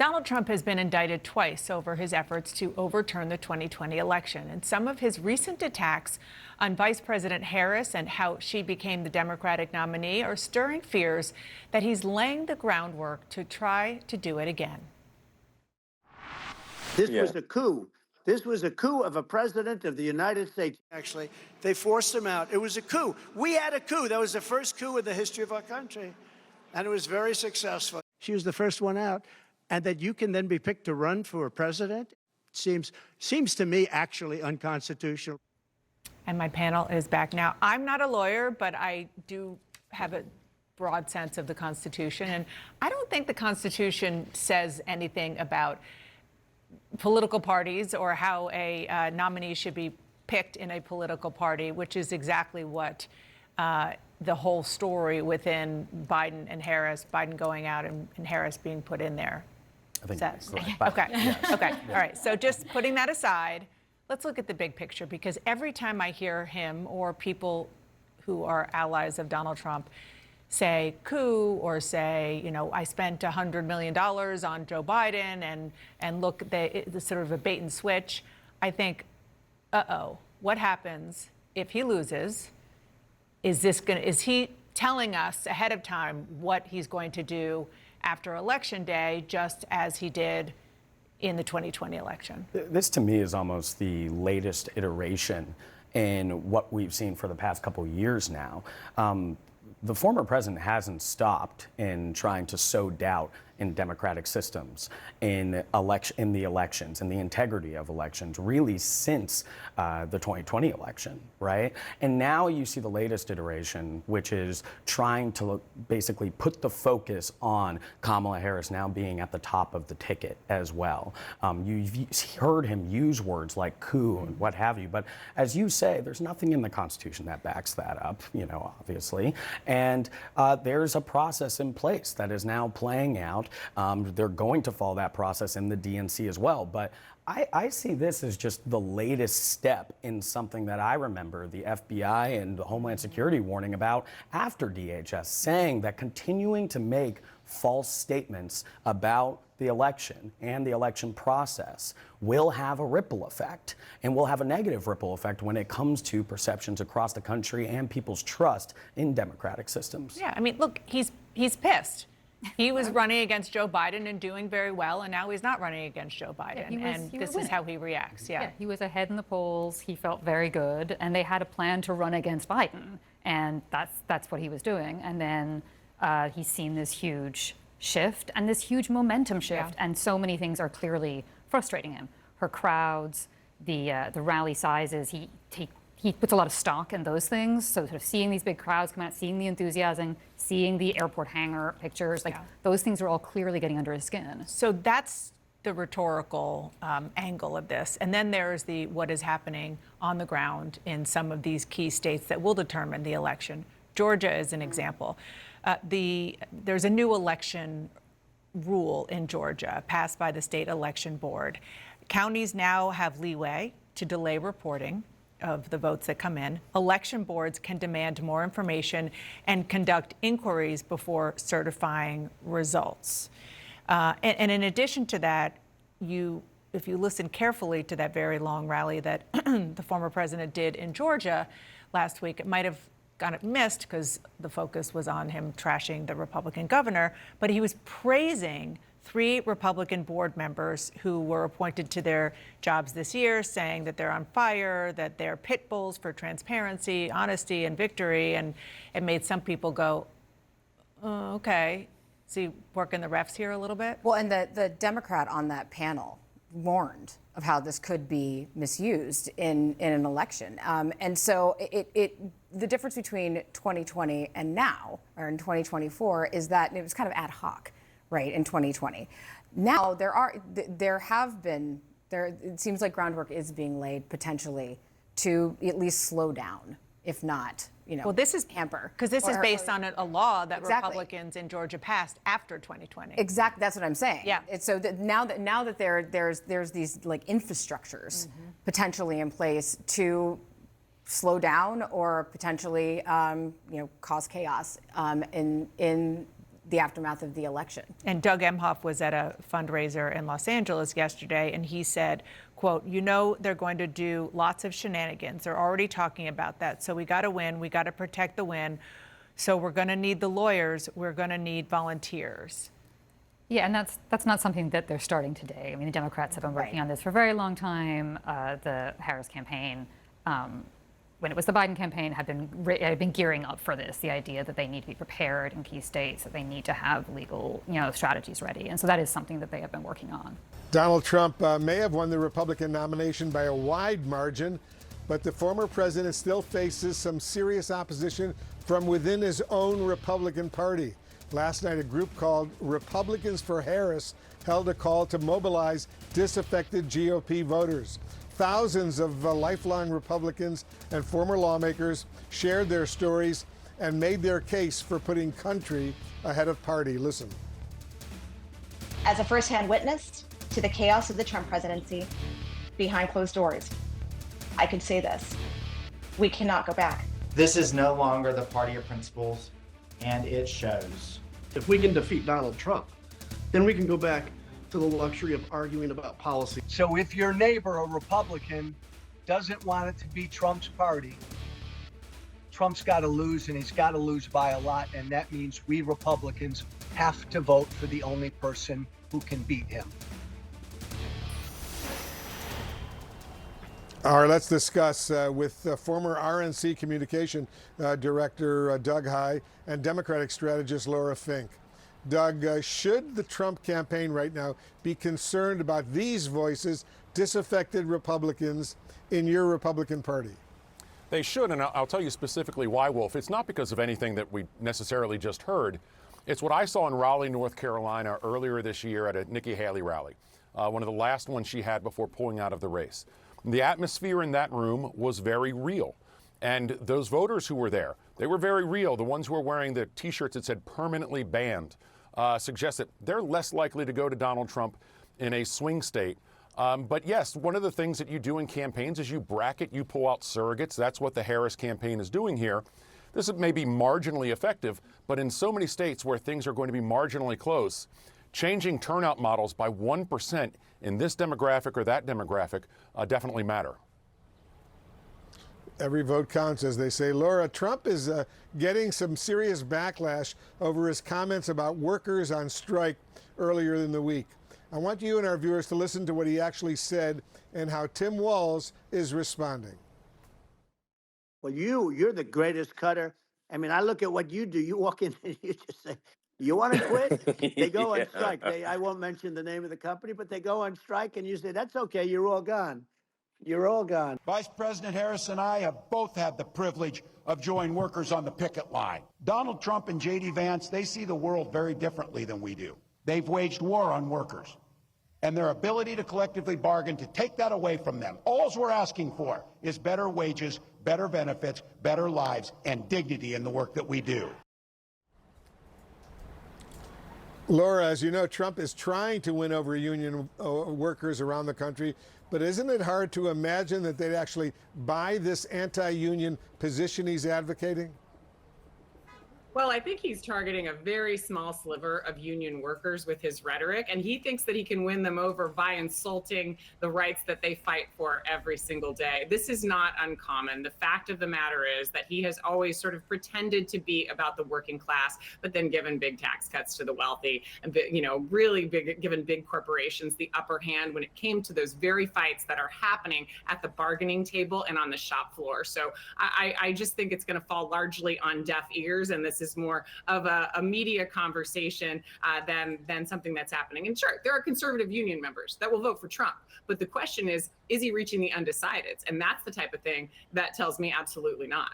Donald Trump has been indicted twice over his efforts to overturn the 2020 election. And some of his recent attacks on Vice President Harris and how she became the Democratic nominee are stirring fears that he's laying the groundwork to try to do it again. This was a coup. This was a coup of a president of the United States. Actually, they forced him out. It was a coup. We had a coup. That was the first coup in the history of our country. And it was very successful. She was the first one out. And that you can then be picked to run for president seems to me actually unconstitutional. And my panel is back now. I'm not a lawyer, but I do have a broad sense of the Constitution. And I don't think the Constitution says anything about political parties or how a nominee should be picked in a political party, which is exactly what the whole story within Biden and Harris, Biden going out and Harris being put in there, says. Okay. Yes. Okay. All right. So just putting that aside, let's look at the big picture, because every time I hear him or people who are allies of Donald Trump say coup or say, you know, I spent $100 million on Joe Biden and look, it's sort of a bait and switch, I think, what happens if he loses? Is he telling us ahead of time what he's going to do after Election Day, just as he did in the 2020 election? This, to me, is almost the latest iteration in what we've seen for the past couple of years now. The former president hasn't stopped in trying to sow doubt in democratic systems, in the elections, and the integrity of elections, really since the 2020 election, right? And now you see the latest iteration, which is trying to basically put the focus on Kamala Harris now being at the top of the ticket as well. You've heard him use words like coup and what have you, but as you say, there's nothing in the Constitution that backs that up, you know, obviously. And there's a process in place that is now playing out. They're going to follow that process in the DNC as well. But I see this as just the latest step in something that I remember the FBI and the Homeland Security warning about after DHS, saying that continuing to make false statements about the election and the election process will have a ripple effect, and will have a negative ripple effect when it comes to perceptions across the country and people's trust in democratic systems. Yeah, I mean, look, he's pissed. He was running against Joe Biden and doing very well, and now he's not running against Joe Biden. And this is how he reacts. Yeah, he was ahead in the polls. He felt very good, and they had a plan to run against Biden, and that's what he was doing. And then he's seen this huge shift and this huge momentum shift, and so many things are clearly frustrating him. Her crowds, the rally sizes. He puts a lot of stock in those things. So sort of seeing these big crowds come out, seeing the enthusiasm, seeing the airport hangar pictures, like those things are all clearly getting under his skin. So that's the rhetorical angle of this. And then there's what is happening on the ground in some of these key states that will determine the election. Georgia is an example. There's a new election rule in Georgia passed by the state election board. Counties now have leeway to delay reporting of the votes that come in. Election boards can demand more information and conduct inquiries before certifying results. And in addition to that, if you listen carefully to that very long rally that the former president did in Georgia last week, it might have got missed because the focus was on him trashing the Republican governor, but he was praising 3 Republican board members who were appointed to their jobs this year, saying that they're on fire, that they're pit bulls for transparency, honesty, and victory. And it made some people go, oh, okay. Is he working the refs here a little bit? Well, and the Democrat on that panel warned of how this could be misused in an election. And so the difference between 2020 and now, or in 2024, is that it was kind of ad hoc. Right, in 2020. Now it seems like groundwork is being laid potentially to at least slow down, if not, you know, well, this is hamper. Because this is based on a law that Republicans in Georgia passed after 2020. Exactly, that's what I'm saying. Yeah. It's so that now that there's these like infrastructures potentially in place to slow down or potentially cause chaos in the aftermath of the election. And Doug Emhoff was at a fundraiser in Los Angeles yesterday, and he said, quote, you know, they're going to do lots of shenanigans. They're already talking about that. So we got to win. We got to protect the win. So we're going to need the lawyers. We're going to need volunteers. Yeah, and that's not something that they're starting today. I mean, the Democrats have been working on this for a very long time. The Harris campaign, when it was the Biden campaign, had been gearing up for this. The idea that they need to be prepared in key states, that they need to have legal, strategies ready, and so that is something that they have been working on. Donald Trump may have won the Republican nomination by a wide margin, but the former president still faces some serious opposition from within his own Republican Party. Last night, a group called Republicans for Harris held a call to mobilize disaffected GOP voters. Thousands of lifelong Republicans and former lawmakers shared their stories and made their case for putting country ahead of party. Listen. As a firsthand witness to the chaos of the Trump presidency behind closed doors, I can say this: we cannot go back. This is no longer the party of principles, and it shows. If we can defeat Donald Trump, then we can go back to the luxury of arguing about policy. So if your neighbor, a Republican, doesn't want it to be Trump's party, Trump's got to lose, and he's got to lose by a lot. And that means we Republicans have to vote for the only person who can beat him. All right, let's discuss with former RNC Communication Director Doug Heye and Democratic strategist Laura Fink. Doug, should the Trump campaign right now be concerned about these voices, disaffected Republicans in your Republican Party? They should, and I'll tell you specifically why, Wolf. It's not because of anything that we necessarily just heard. It's what I saw in Raleigh, North Carolina earlier this year at a Nikki Haley rally, one of the last ones she had before pulling out of the race. The atmosphere in that room was very real. And those voters who were there, they were very real. The ones who were wearing the T-shirts that said permanently banned suggest that they're less likely to go to Donald Trump in a swing state. But yes, one of the things that you do in campaigns is you bracket, you pull out surrogates. That's what the Harris campaign is doing here. This may be marginally effective, but in so many states where things are going to be marginally close, changing turnout models by 1% in this demographic or that demographic definitely matter. Every vote counts, as they say. Laura, Trump is getting some serious backlash over his comments about workers on strike earlier in the week. I want you and our viewers to listen to what he actually said and how Tim Walz is responding. Well, you're the greatest cutter. I mean, I look at what you do. You walk in and you just say, you want to quit? They go on strike. I won't mention the name of the company, but they go on strike and you say, that's okay, you're all gone. You're all gone. Vice President Harris and I have both had the privilege of joining workers on the picket line. Donald Trump and J.D. Vance, they see the world very differently than we do. They've waged war on workers and their ability to collectively bargain to take that away from them. All we're asking for is better wages, better benefits, better lives, and dignity in the work that we do. Laura, as you know, Trump is trying to win over union workers around the country, but isn't it hard to imagine that they'd actually buy this anti-union position he's advocating? Well, I think he's targeting a very small sliver of union workers with his rhetoric, and he thinks that he can win them over by insulting the rights that they fight for every single day. This is not uncommon. The fact of the matter is that he has always sort of pretended to be about the working class, but then given big tax cuts to the wealthy and, really given big corporations the upper hand when it came to those very fights that are happening at the bargaining table and on the shop floor. So I just think it's going to fall largely on deaf ears, and this is more of a media conversation than something that's happening. And sure, there are conservative union members that will vote for Trump, but the question is he reaching the undecideds? And that's the type of thing that tells me absolutely not.